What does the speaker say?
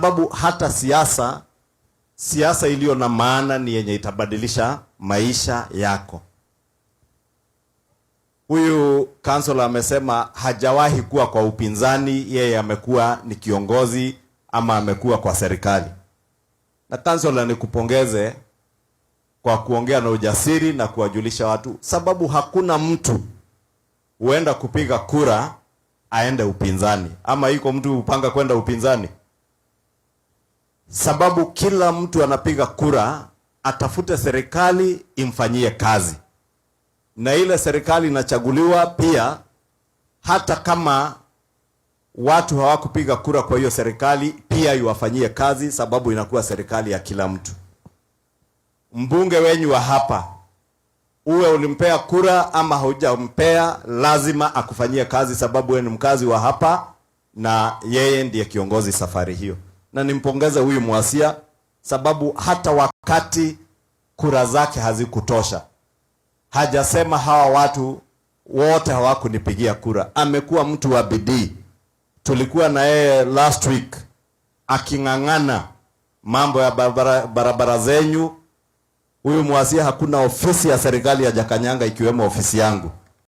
Sababu hata siasa iliyo na maana ni yenye itabadilisha maisha yako. Huyu kansela amesema hajawahi kuwa kwa upinzani, yeye amekuwa ni kiongozi ama amekuwa kwa serikali. Na kansela, nikupongeze kwa kuongea na ujasiri na kuwajulisha watu, sababu hakuna mtu huenda kupiga kura aende upinzani, ama iko mtu upanga kwenda upinzani. Sababu kila mtu anapiga kura atafute serikali imfanyie kazi, na ile serikali inachaguliwa pia hata kama watu hawakupiga kura kwa hiyo serikali, pia iwafanyie kazi, sababu inakuwa serikali ya kila mtu. Mbunge wenyu wa hapa, uwe ulimpea kura ama hujampea, lazima akufanyie kazi, sababu wewe ni mkazi wa hapa na yeye ndiye kiongozi safari hiyo. Na nimpongeze huyu Mwasia, sababu hata wakati kura zake hazikutosha, hajasema hawa watu wote hawakunipigia kura. Amekuwa mtu wa bidii. Tulikuwa na yeye last week aking'ang'ana mambo ya barabara zenyu. Huyu Mwasia, hakuna ofisi ya serikali ya Jakanyanga ikiwemo ofisi yangu